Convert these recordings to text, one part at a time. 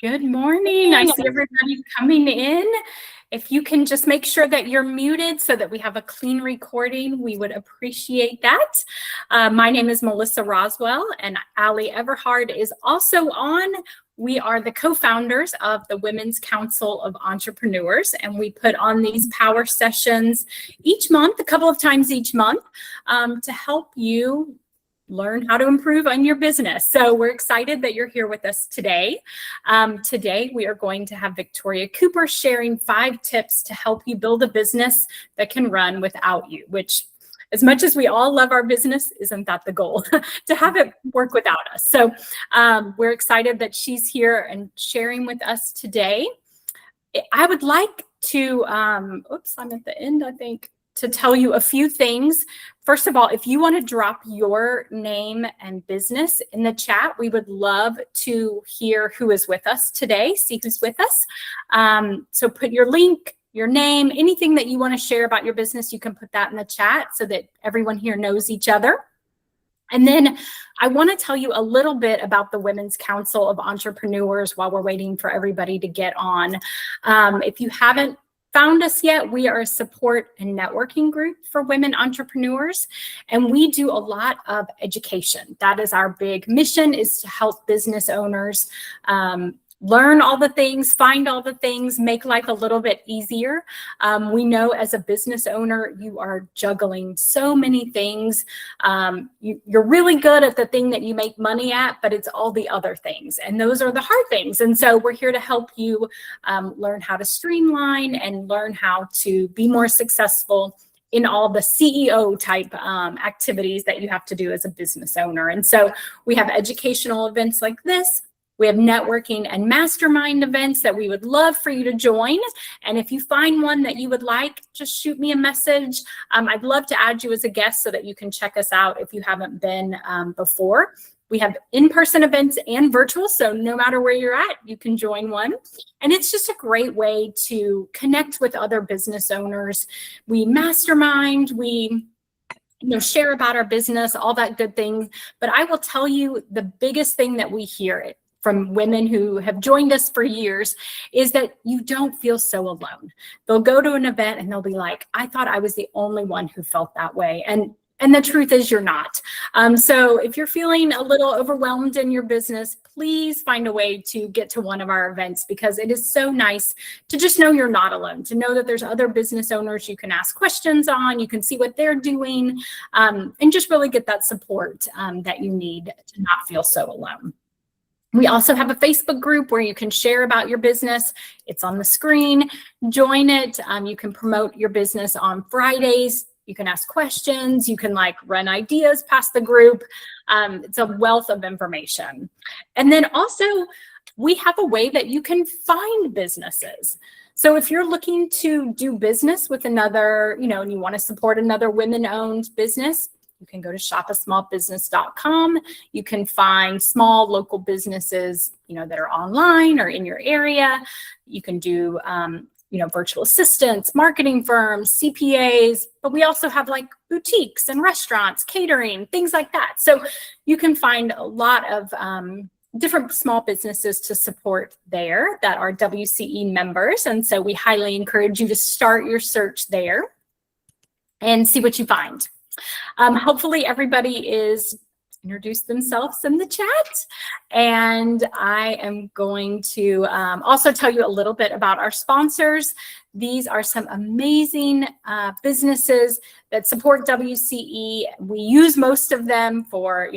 Good morning. I see everybody coming in. If you can just make sure that you're muted so that we have a clean recording, we would appreciate that. My name is Melissa Roswell, and Ali Everhard is also on. We are the co-founders of the Women's Council of Entrepreneurs, and we put on these power sessions each month, a couple of times each month, to help you learn how to improve on your business. So we're excited that you're here with us today. Today, we are going to have Victoria Cooper sharing 5 tips to help you build a business that can run without you, which, as much as we all love our business, isn't that the goal, to have it work without us? So we're excited that she's here and sharing with us today. I would like to, I'm at the end, I think, to tell you a few things. First of all, if you want to drop your name and business in the chat, we would love to hear who is with us today, see who's with us. So put your link, your name, anything that you want to share about your business, you can put that in the chat so that everyone here knows each other. And then I want to tell you a little bit about the Women's Council of Entrepreneurs while we're waiting for everybody to get on. If you haven't found us yet, we are a support and networking group for women entrepreneurs, and we do a lot of education. That is our big mission, is to help business owners learn all the things, find all the things, make life a little bit easier. We know as a business owner, you are juggling so many things. You're really good at the thing that you make money at, but it's all the other things. And those are the hard things. And so we're here to help you learn how to streamline and learn how to be more successful in all the CEO type activities that you have to do as a business owner. And so we have educational events like this. We have networking and mastermind events that we would love for you to join. And if you find one that you would like, just shoot me a message. I'd love to add you as a guest so that you can check us out if you haven't been before. We have in-person events and virtual, so no matter where you're at, you can join one. And it's just a great way to connect with other business owners. We mastermind, we share about our business, all that good thing. But I will tell you, the biggest thing that we hear from women who have joined us for years is that you don't feel so alone. They'll go to an event and they'll be like, I thought I was the only one who felt that way. And the truth is you're not. So if you're feeling a little overwhelmed in your business, please find a way to get to one of our events, because it is so nice to just know you're not alone, to know that there's other business owners you can ask questions on, you can see what they're doing, and just really get that support that you need to not feel so alone. We also have a Facebook group where you can share about your business. It's on the screen. Join it. You can promote your business on Fridays. You can ask questions. You can run ideas past the group. It's a wealth of information. And then also, we have a way that you can find businesses. So if you're looking to do business with another, and you want to support another women-owned business, you can go to shopasmallbusiness.com. You can find small local businesses, that are online or in your area. You can do, virtual assistants, marketing firms, CPAs, but we also have boutiques and restaurants, catering, things like that. So you can find a lot of different small businesses to support there that are WCE members. And so we highly encourage you to start your search there and see what you find. Hopefully everybody is introduced themselves in the chat, and I am going to also tell you a little bit about our sponsors. These are some amazing businesses that support WCE. We use most of them for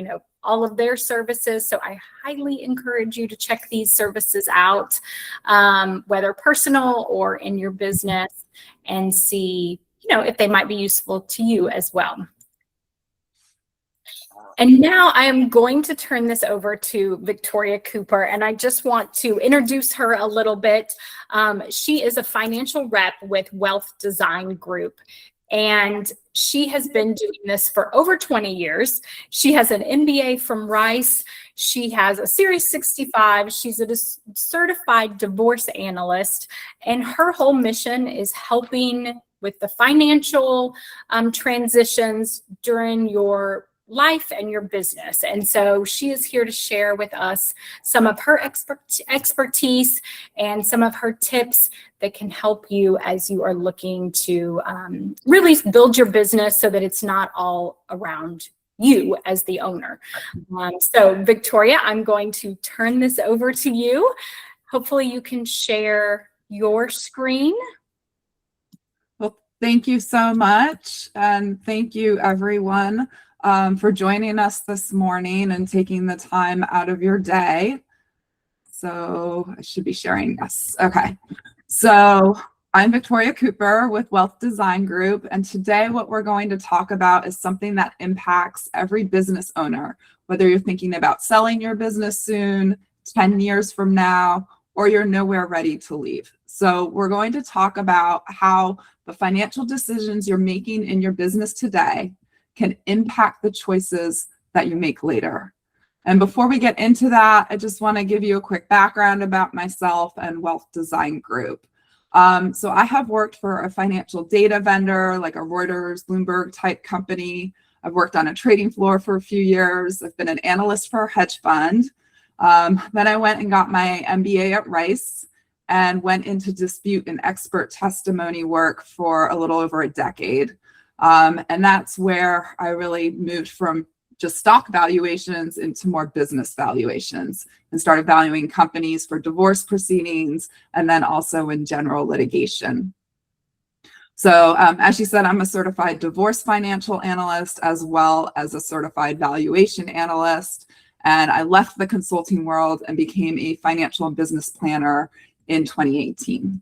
all of their services, so I highly encourage you to check these services out, whether personal or in your business, and see if they might be useful to you as well. And now I am going to turn this over to Victoria Cooper, and I just want to introduce her a little bit. She is a financial rep with Wealth Design Group, and she has been doing this for over 20 years. She has an MBA from Rice. She has a Series 65. She's a certified divorce analyst, and her whole mission is helping with the financial transitions during your life and your business. And so she is here to share with us some of her expertise and some of her tips that can help you as you are looking to really build your business so that it's not all around you as the owner. So Victoria, I'm going to turn this over to you. Hopefully you can share your screen. Well, thank you so much. And thank you everyone for joining us this morning and taking the time out of your day. So I should be sharing this. Okay. So I'm Victoria Cooper with Wealth Design Group, and today what we're going to talk about is something that impacts every business owner, whether you're thinking about selling your business soon, 10 years from now, or you're nowhere ready to leave. So we're going to talk about how the financial decisions you're making in your business today can impact the choices that you make later. And before we get into that, I just want to give you a quick background about myself and Wealth Design Group. So I have worked for a financial data vendor like a Reuters, Bloomberg type company. I've worked on a trading floor for a few years. I've been an analyst for a hedge fund. Then I went and got my MBA at Rice and went into dispute and expert testimony work for a little over a decade. And that's where I really moved from just stock valuations into more business valuations and started valuing companies for divorce proceedings and then also in general litigation. So as she said, I'm a certified divorce financial analyst as well as a certified valuation analyst. And I left the consulting world and became a financial and business planner in 2018.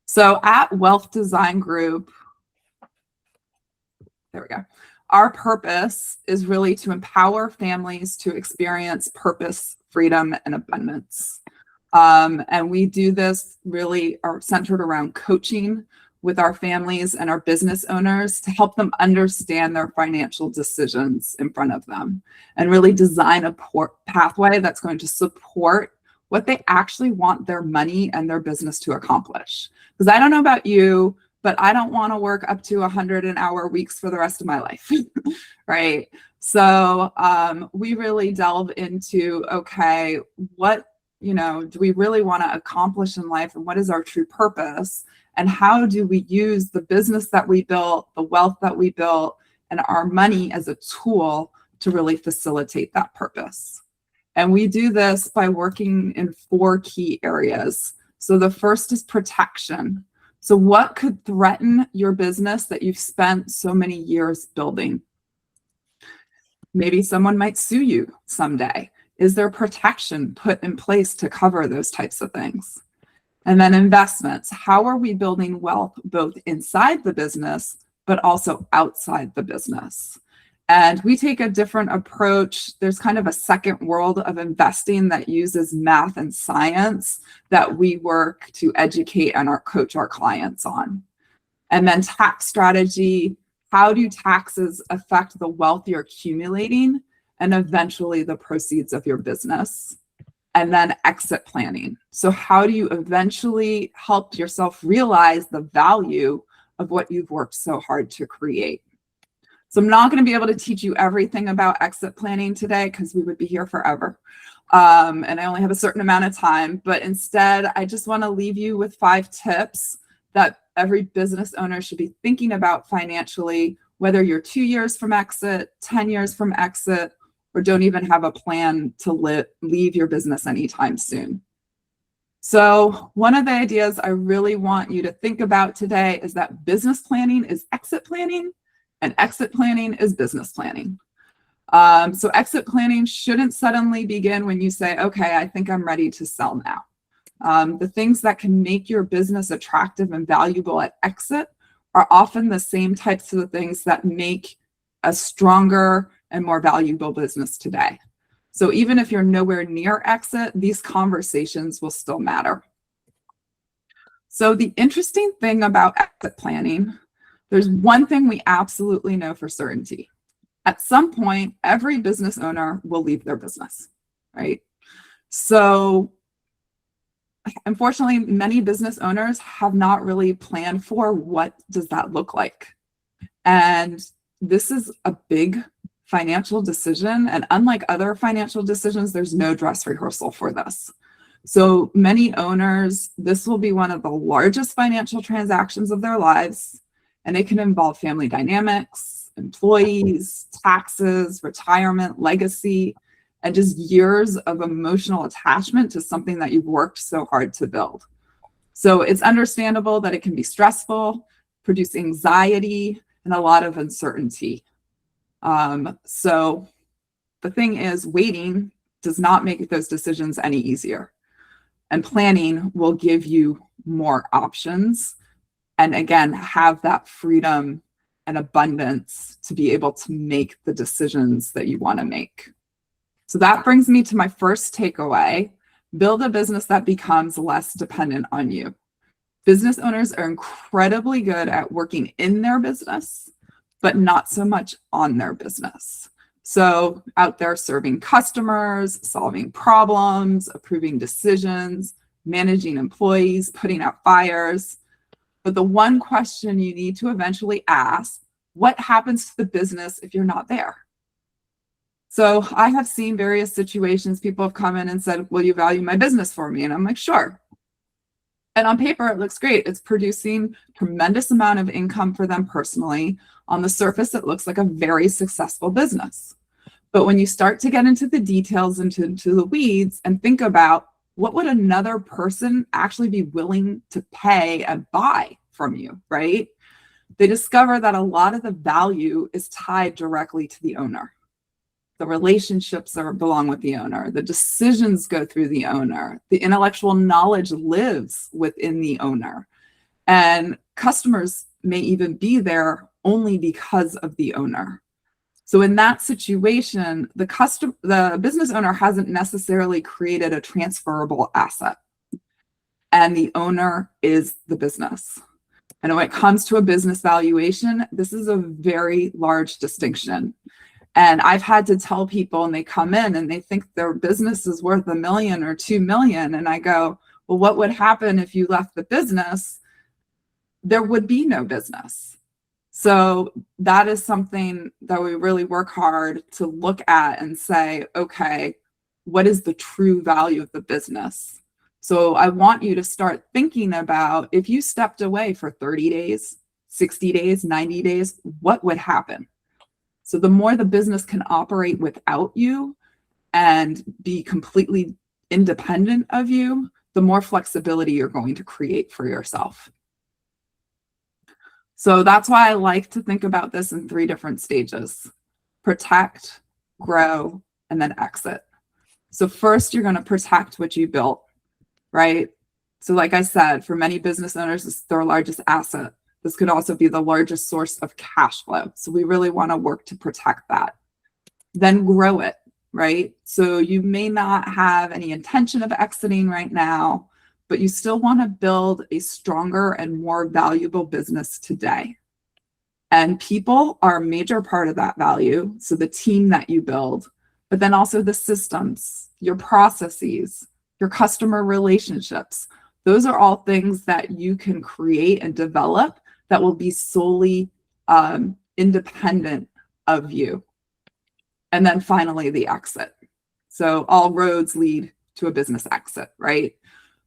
So at Wealth Design Group, there we go. Our purpose is really to empower families to experience purpose, freedom, and abundance. And we do this really are centered around coaching with our families and our business owners to help them understand their financial decisions in front of them and really design a pathway that's going to support what they actually want their money and their business to accomplish. Because I don't know about you, but I don't want to work up to 100-hour weeks for the rest of my life, right? So we really delve into, okay, what, do we really want to accomplish in life, and what is our true purpose, and how do we use the business that we built, the wealth that we built, and our money as a tool to really facilitate that purpose. And we do this by working in 4 key areas. So the first is protection. So what could threaten your business that you've spent so many years building? Maybe someone might sue you someday. Is there protection put in place to cover those types of things? And then investments. How are we building wealth both inside the business, but also outside the business? And we take a different approach. There's kind of a second world of investing that uses math and science that we work to educate and coach our clients on. And then tax strategy. How do taxes affect the wealth you're accumulating and eventually the proceeds of your business? And then exit planning. So how do you eventually help yourself realize the value of what you've worked so hard to create? So I'm not going to be able to teach you everything about exit planning today because we would be here forever. And I only have a certain amount of time, but instead I just want to leave you with 5 tips that every business owner should be thinking about financially, whether you're 2 years from exit, 10 years from exit, or don't even have a plan to leave your business anytime soon. So one of the ideas I really want you to think about today is that business planning is exit planning, and exit planning is business planning. So exit planning shouldn't suddenly begin when you say, okay, I think I'm ready to sell now. The things that can make your business attractive and valuable at exit are often the same types of things that make a stronger and more valuable business today. So even if you're nowhere near exit, these conversations will still matter. So the interesting thing about exit planning, there's one thing we absolutely know for certainty. At some point, every business owner will leave their business, right? So unfortunately, many business owners have not really planned for what does that look like. And this is a big financial decision, and unlike other financial decisions, there's no dress rehearsal for this. So many owners, this will be one of the largest financial transactions of their lives, and it can involve family dynamics, employees, taxes, retirement, legacy, and just years of emotional attachment to something that you've worked so hard to build. So it's understandable that it can be stressful, produce anxiety, and a lot of uncertainty. So the thing is, waiting does not make those decisions any easier. And planning will give you more options. And again, have that freedom and abundance to be able to make the decisions that you want to make. So that brings me to my first takeaway: build a business that becomes less dependent on you. Business owners are incredibly good at working in their business, but not so much on their business. So out there serving customers, solving problems, approving decisions, managing employees, putting out fires. But the one question you need to eventually ask: what happens to the business if you're not there? So I have seen various situations. People have come in and said, will you value my business for me? And I'm like, sure. And on paper, it looks great. It's producing tremendous amount of income for them personally. On the surface, it looks like a very successful business. But when you start to get into the details, into the weeds, and think about what would another person actually be willing to pay and buy from you, right? They discover that a lot of the value is tied directly to the owner. The relationships belong with the owner. The decisions go through the owner. The intellectual knowledge lives within the owner. And customers may even be there only because of the owner. So in that situation, the business owner hasn't necessarily created a transferable asset. And the owner is the business. And when it comes to a business valuation, this is a very large distinction. And I've had to tell people, and they come in and they think their business is worth $1 million or $2 million. And I go, well, what would happen if you left the business? There would be no business. So that is something that we really work hard to look at and say, okay, what is the true value of the business? So I want you to start thinking about, if you stepped away for 30 days, 60 days, 90 days, what would happen? So the more the business can operate without you and be completely independent of you, the more flexibility you're going to create for yourself. So that's why I like to think about this in 3 different stages: protect, grow, and then exit. So first, you're going to protect what you built, right? So like I said, for many business owners, it's their largest asset. This could also be the largest source of cash flow. So we really want to work to protect that. Then grow it, right? So you may not have any intention of exiting right now, but you still want to build a stronger and more valuable business today. And people are a major part of that value. So the team that you build, but then also the systems, your processes, your customer relationships. Those are all things that you can create and develop that will be solely independent of you. And then finally, the exit. So all roads lead to a business exit, right?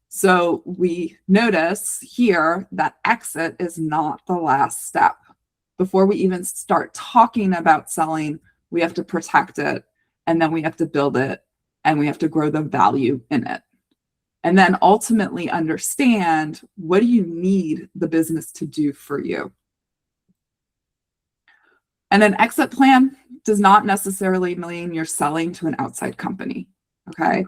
So we notice here that exit is not the last step. Before we even start talking about selling, we have to protect it, and then we have to build it, and we have to grow the value in it. And then ultimately understand, what do you need the business to do for you? And an exit plan does not necessarily mean you're selling to an outside company, okay?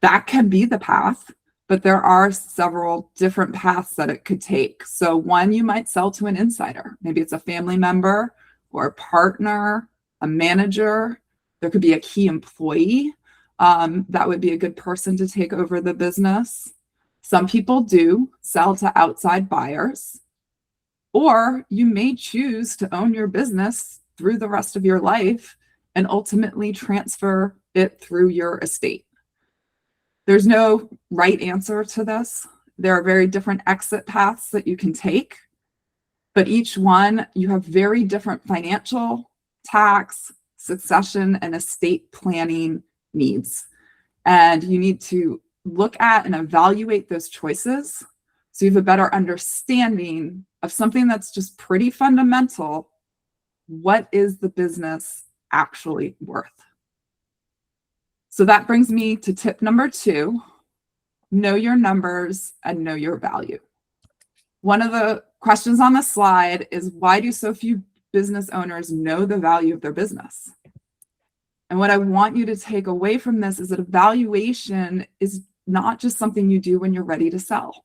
That can be the path, but there are several different paths that it could take. So one, you might sell to an insider. Maybe it's a family member or a partner, a manager. There could be a key employee. That would be a good person to take over the business. Some people do sell to outside buyers, or you may choose to own your business through the rest of your life and ultimately transfer it through your estate. There's no right answer to this. There are very different exit paths that you can take, but each one, you have very different financial, tax, succession, and estate planning needs. And you need to look at and evaluate those choices so you have a better understanding of something that's just pretty fundamental. What is the business actually worth? So that brings me to tip number 2, know your numbers and know your value. One of the questions on the slide is, why do so few business owners know the value of their business? And what I want you to take away from this is that evaluation is not just something you do when you're ready to sell.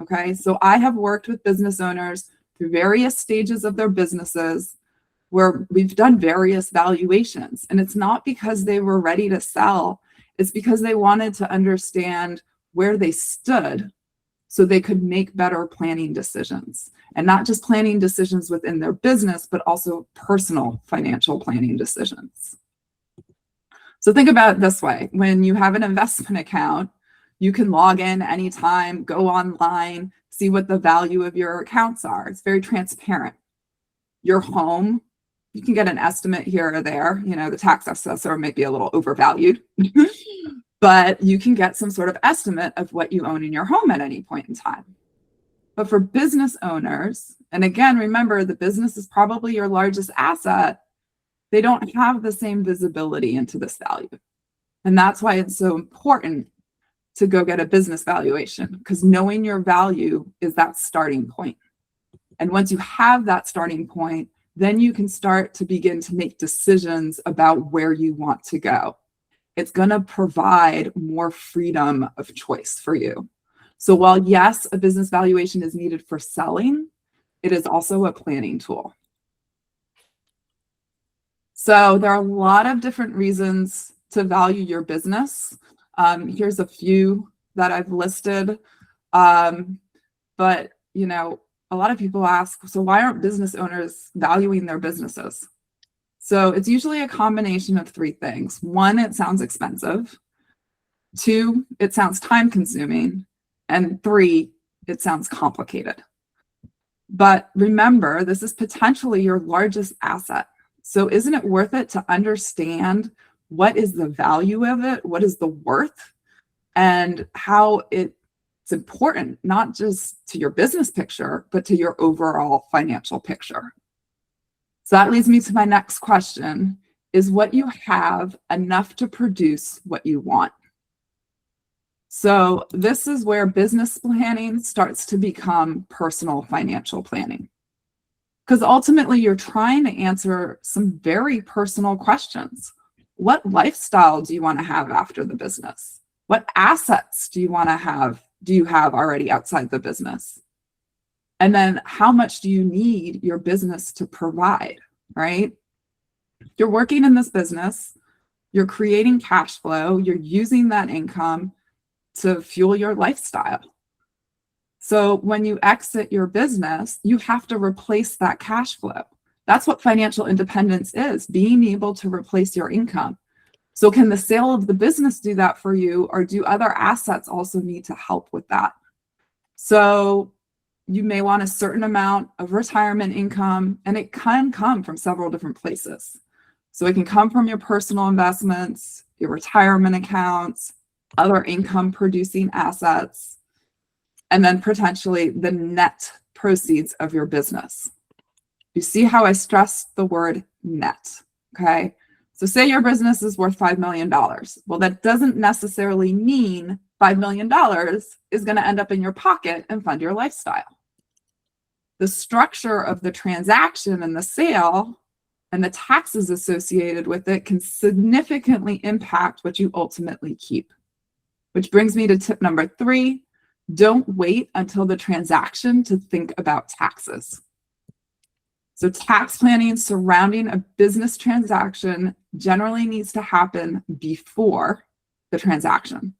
Okay, so I have worked with business owners through various stages of their businesses where we've done various valuations. And it's not because they were ready to sell, it's because they wanted to understand where they stood so they could make better planning decisions. And not just planning decisions within their business, but also personal financial planning decisions. So think about it this way. When you have an investment account, you can log in anytime, go online, see what the value of your accounts are. It's very transparent. Your home, you can get an estimate here or there. You know, the tax assessor may be a little overvalued, but you can get some sort of estimate of what you own in your home at any point in time. But for business owners, and again, remember, the business is probably your largest asset, they don't have the same visibility into this value. And that's why it's so important to go get a business valuation, because knowing your value is that starting point. And once you have that starting point, then you can start to begin to make decisions about where you want to go. It's going to provide more freedom of choice for you. So while yes, a business valuation is needed for selling, it is also a planning tool. So there are a lot of different reasons to value your business. Here's a few that I've listed. But, you know, a lot of people ask, so why aren't business owners valuing their businesses? So it's usually a combination of 3 things. 1, it sounds expensive. 2, it sounds time consuming. And 3, it sounds complicated. But remember, this is potentially your largest asset. So isn't it worth it to understand what is the value of it? What is the worth? And how it's important, not just to your business picture, but to your overall financial picture. So that leads me to my next question. Is what you have enough to produce what you want? So this is where business planning starts to become personal financial planning. Because ultimately, you're trying to answer some very personal questions. What lifestyle do you want to have after the business? What assets do you want to have? Do you have already outside the business? And then how much do you need your business to provide, right? You're working in this business, you're creating cash flow, you're using that income to fuel your lifestyle. So when you exit your business, you have to replace that cash flow. That's what financial independence is, being able to replace your income. So can the sale of the business do that for you, or do other assets also need to help with that? So you may want a certain amount of retirement income, and it can come from several different places. So it can come from your personal investments, your retirement accounts, other income producing assets, and then potentially the net proceeds of your business. You see how I stressed the word net, okay? So say your business is worth $5 million. Well, that doesn't necessarily mean $5 million is going to end up in your pocket and fund your lifestyle. The structure of the transaction and the sale and the taxes associated with it can significantly impact what you ultimately keep. Which brings me to tip number 3. Don't wait until the transaction to think about taxes. So tax planning surrounding a business transaction generally needs to happen before the transaction,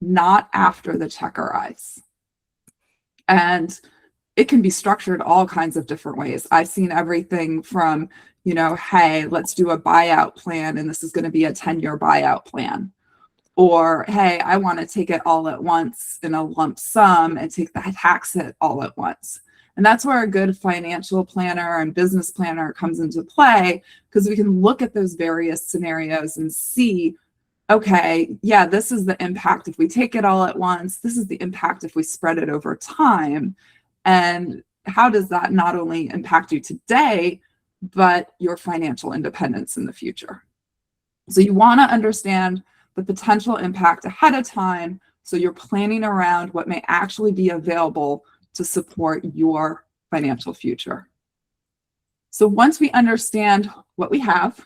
not after the check arrives. And it can be structured all kinds of different ways. I've seen everything from, you know, hey, let's do a buyout plan, and this is going to be a 10-year buyout plan. Or, hey, I want to take it all at once in a lump sum and take the tax hit all at once. And that's where a good financial planner and business planner comes into play, because we can look at those various scenarios and see, okay, yeah, this is the impact if we take it all at once. This is the impact if we spread it over time. And how does that not only impact you today, but your financial independence in the future? So you want to understand the potential impact ahead of time, so you're planning around what may actually be available to support your financial future. So once we understand what we have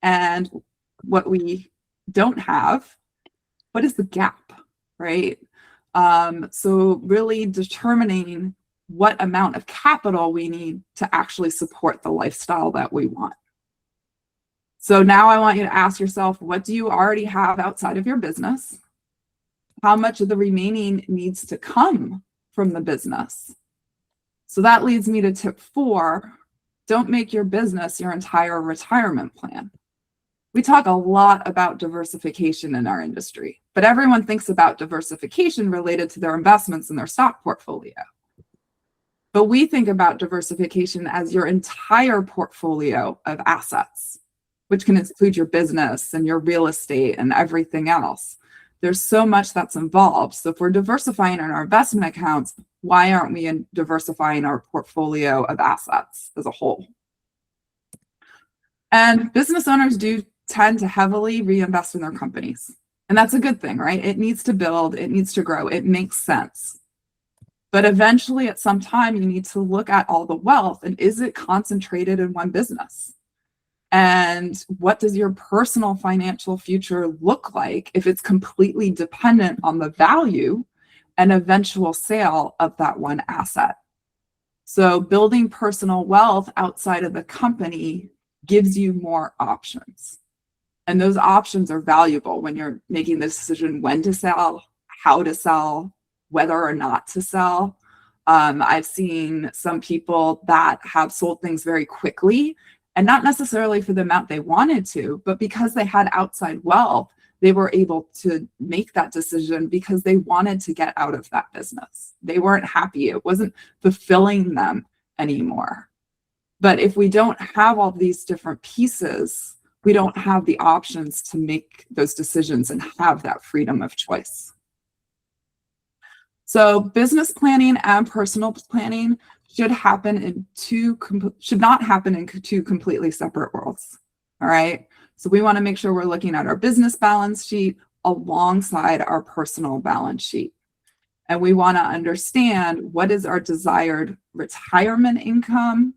and what we don't have, what is the gap, right? So really determining what amount of capital we need to actually support the lifestyle that we want. So now I want you to ask yourself, what do you already have outside of your business? How much of the remaining needs to come from the business? So that leads me to tip 4, don't make your business your entire retirement plan. We talk a lot about diversification in our industry, but everyone thinks about diversification related to their investments in their stock portfolio. But we think about diversification as your entire portfolio of assets, which can include your business and your real estate and everything else. There's so much that's involved. So if we're diversifying in our investment accounts, why aren't we diversifying our portfolio of assets as a whole? And business owners do tend to heavily reinvest in their companies. And that's a good thing, right? It needs to build, it needs to grow, it makes sense. But eventually at some time, you need to look at all the wealth, and is it concentrated in one business? And what does your personal financial future look like if it's completely dependent on the value and eventual sale of that one asset? So building personal wealth outside of the company gives you more options. And those options are valuable when you're making the decision when to sell, how to sell, whether or not to sell. I've seen some people that have sold things very quickly, and not necessarily for the amount they wanted to, but because they had outside wealth, they were able to make that decision because they wanted to get out of that business. They weren't happy. It wasn't fulfilling them anymore. But if we don't have all these different pieces, we don't have the options to make those decisions and have that freedom of choice. So business planning and personal planning should not happen in two completely separate worlds. All right. So we want to make sure we're looking at our business balance sheet alongside our personal balance sheet. And we want to understand what is our desired retirement income,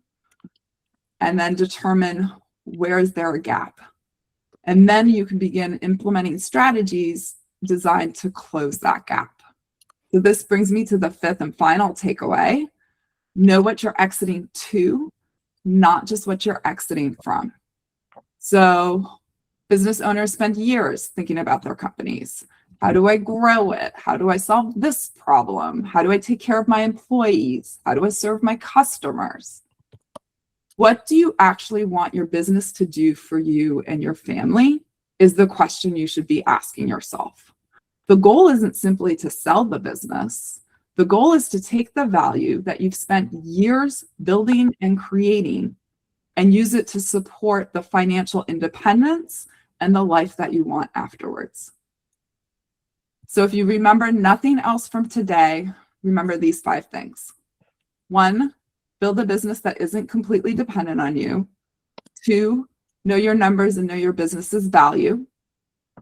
and then determine where is there a gap. And then you can begin implementing strategies designed to close that gap. So this brings me to the 5th and final takeaway. Know what you're exiting to, not just what you're exiting from. So business owners spend years thinking about their companies. How do I grow it? How do I solve this problem? How do I take care of my employees? How do I serve my customers? What do you actually want your business to do for you and your family is the question you should be asking yourself. The goal isn't simply to sell the business. The goal is to take the value that you've spent years building and creating and use it to support the financial independence and the life that you want afterwards. So if you remember nothing else from today, remember these 5 things. 1, build a business that isn't completely dependent on you. 2, know your numbers and know your business's value.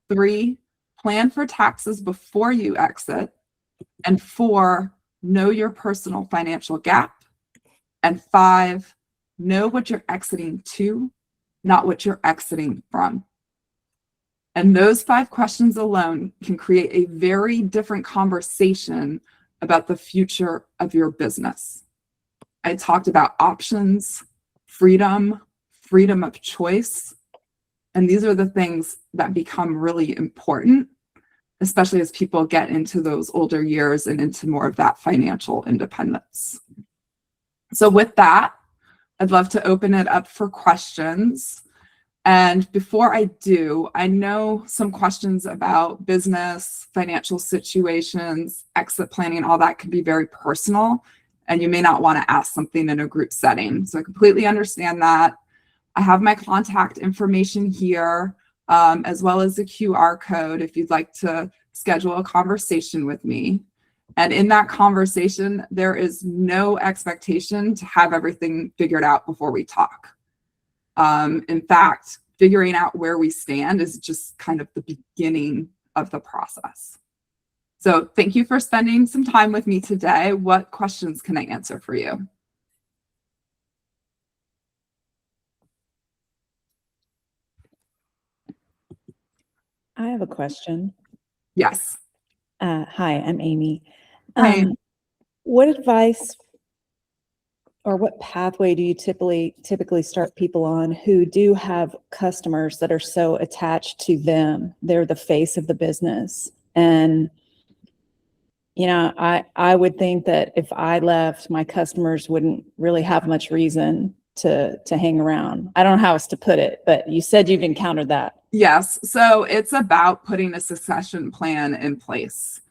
3, plan for taxes before you exit. And 4, know your personal financial gap. And 5, know what you're exiting to, not what you're exiting from. And those 5 questions alone can create a very different conversation about the future of your business. I talked about options, freedom of choice, and these are the things that become really important, especially as people get into those older years and into more of that financial independence. So with that, I'd love to open it up for questions. And before I do, I know some questions about business, financial situations, exit planning, all that can be very personal. and you may not want to ask something in a group setting. So I completely understand that. I have my contact information here, as well as the QR code if you'd like to schedule a conversation with me. And in that conversation, there is no expectation to have everything figured out before we talk. In fact, figuring out where we stand is just kind of the beginning of the process. So thank you for spending some time with me today. What questions can I answer for you? I have a question. Yes. Hi, I'm Amy. Hi. What advice or what pathway do you typically start people on who do have customers that are so attached to them? They're the face of the business. And, I would think that if I left, my customers wouldn't really have much reason to hang around. I don't know how else to put it, but you said you've encountered that. Yes. So it's about putting a succession plan in place.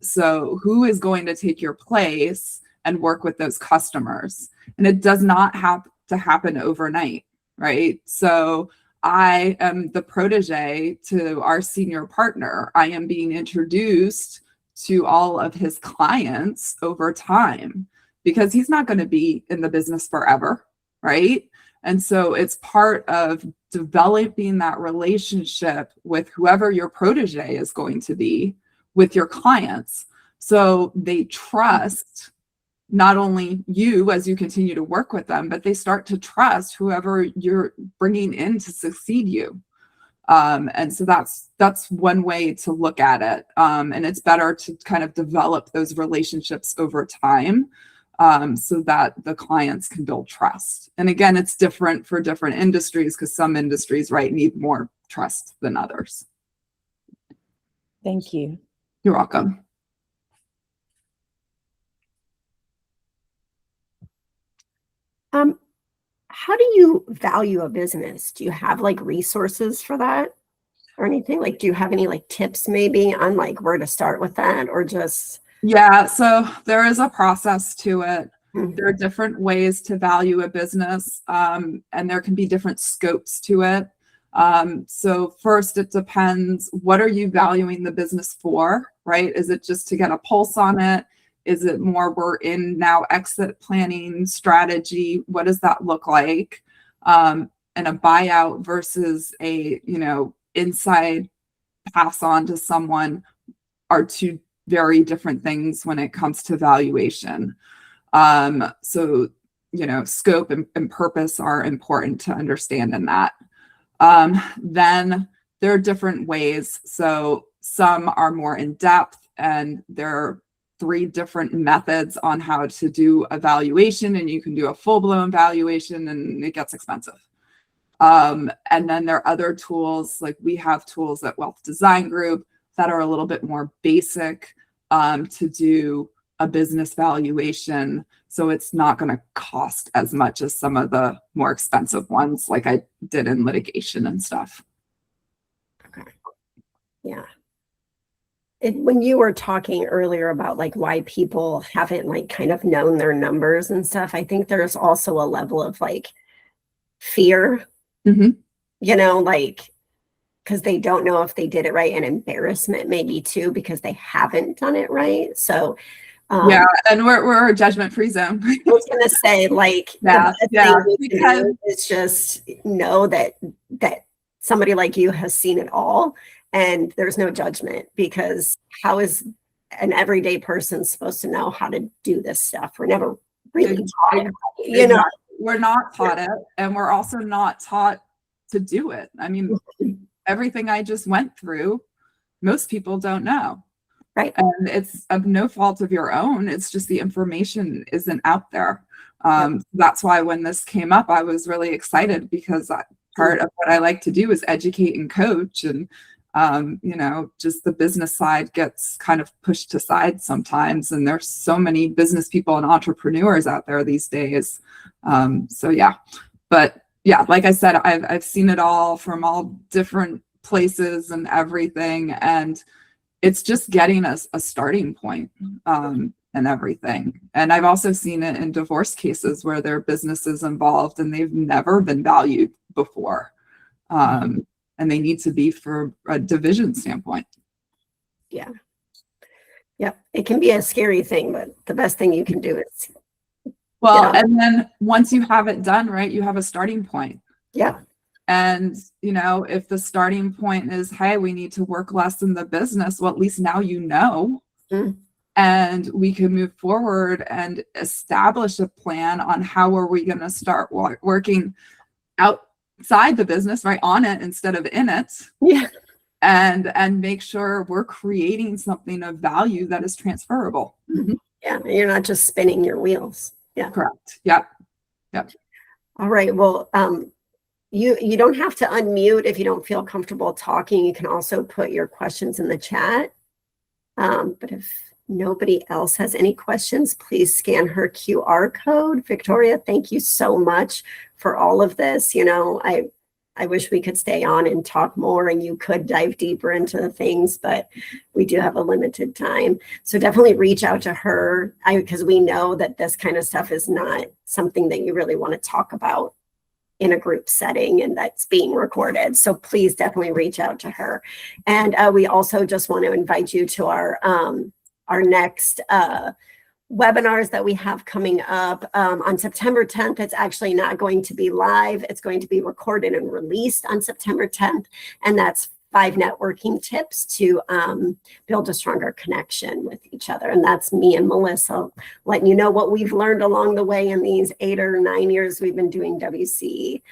So who is going to take your place and work with those customers? And it does not have to happen overnight, right? So I am the protege to our senior partner. I am being introduced to all of his clients over time because he's not going to be in the business forever, right? And so it's part of developing that relationship with whoever your protege is going to be with your clients. So they trust not only you as you continue to work with them, but they start to trust whoever you're bringing in to succeed you. And so that's one way to look at it. And it's better to kind of develop those relationships over time, so that the clients can build trust. And again, it's different for different industries because some industries, right, need more trust than others. Thank you. You're welcome. How do you value a business? Do you have like resources for that or anything? Like, do you have any like tips maybe on like where to start with that, or just? Yeah, so there is a process to it. Mhm. There are different ways to value a business, and there can be different scopes to it. So first, it depends, what are you valuing the business for, right? Is it just to get a pulse on it? Is it more we're in now exit planning strategy? What does that look like? And a buyout versus a, inside pass on to someone are two very different things when it comes to valuation. So, scope and purpose are important to understand in that. Then there are different ways. So some are more in depth, and there are 3 different methods on how to do a valuation, and you can do a full-blown valuation and it gets expensive. And then there are other tools, like we have tools at Wealth Design Group that are a little bit more basic, to do a business valuation. So it's not going to cost as much as some of the more expensive ones, like I did in litigation and stuff. Okay. Yeah. When you were talking earlier about like why people haven't like kind of known their numbers and stuff, I think there's also a level of like fear, Mhm. like because they don't know if they did it right, and embarrassment maybe too because they haven't done it right. So Yeah, and we're a judgment-free zone. I was gonna say, like, Yeah, the yeah, best thing you can because do is just know that somebody like you has seen it all, and there's no judgment, because how is an everyday person supposed to know how to do this stuff? We're never really taught it, exactly. We're not taught it, and we're also not taught to do it. I mean, everything I just went through, most people don't know. Right. And it's of no fault of your own. It's just the information isn't out there. That's why when this came up, I was really excited, because part of what I like to do is educate and coach. And, just the business side gets kind of pushed aside sometimes. And there's so many business people and entrepreneurs out there these days. So yeah, but yeah, like I said, I've seen it all from all different places and everything. And it's just getting us a starting point. And and everything. And I've also seen it in divorce cases where there are businesses involved and they've never been valued before. And they need to be for a division standpoint. Yeah. Yep. It can be a scary thing, but the best thing you can do is, Well, Yeah. and then once you have it done, right, you have a starting point. yeah. And, you know, if the starting point is, hey, we need to work less in the business, well, at least now you know. Mm. And we can move forward and establish a plan on how are we going to start working outside the business, right, on it instead of in it. Yeah. And make sure we're creating something of value that is transferable. Yeah. You're not just spinning your wheels. Yeah. Correct. Yep. All right. Well, you don't have to unmute if you don't feel comfortable talking. You can also put your questions in the chat. But if nobody else has any questions, please scan her QR code. Victoria, thank you so much for all of this. You know, I wish we could stay on and talk more and you could dive deeper into the things, but we do have a limited time. So definitely reach out to her because we know that this kind of stuff is not something that you really want to talk about in a group setting and that's being recorded. So please definitely reach out to her. And we also just want to invite you to our next webinars that we have coming up on September 10th. It's actually not going to be live. It's going to be recorded and released on September 10th. And that's 5 networking tips to build a stronger connection with each other. And that's me and Melissa letting you know what we've learned along the way in these 8 or 9 years we've been doing WCE.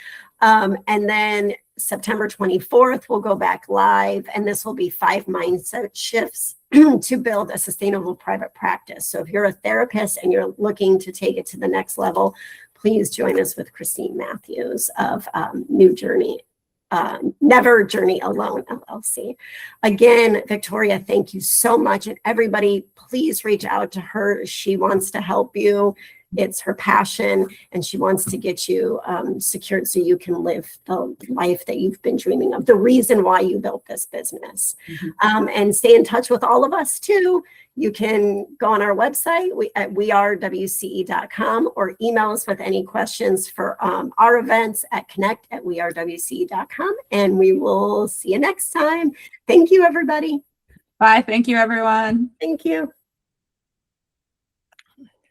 And then September 24th, we'll go back live, and this will be 5 mindset shifts to build a sustainable private practice. So if you're a therapist and you're looking to take it to the next level, please join us with Christine Matthews of New Journey. Never Journey Alone LLC. Again, Victoria, thank you so much. And everybody, please reach out to her. She wants to help you. It's her passion, and she wants to get you secured so you can live the life that you've been dreaming of, the reason why you built this business. And stay in touch with all of us too. You can go on our website at wearewce.com or email us with any questions for our events at connect@wearewce.com. And we will see you next time. Thank you, everybody. Bye. Thank you, everyone. Thank you.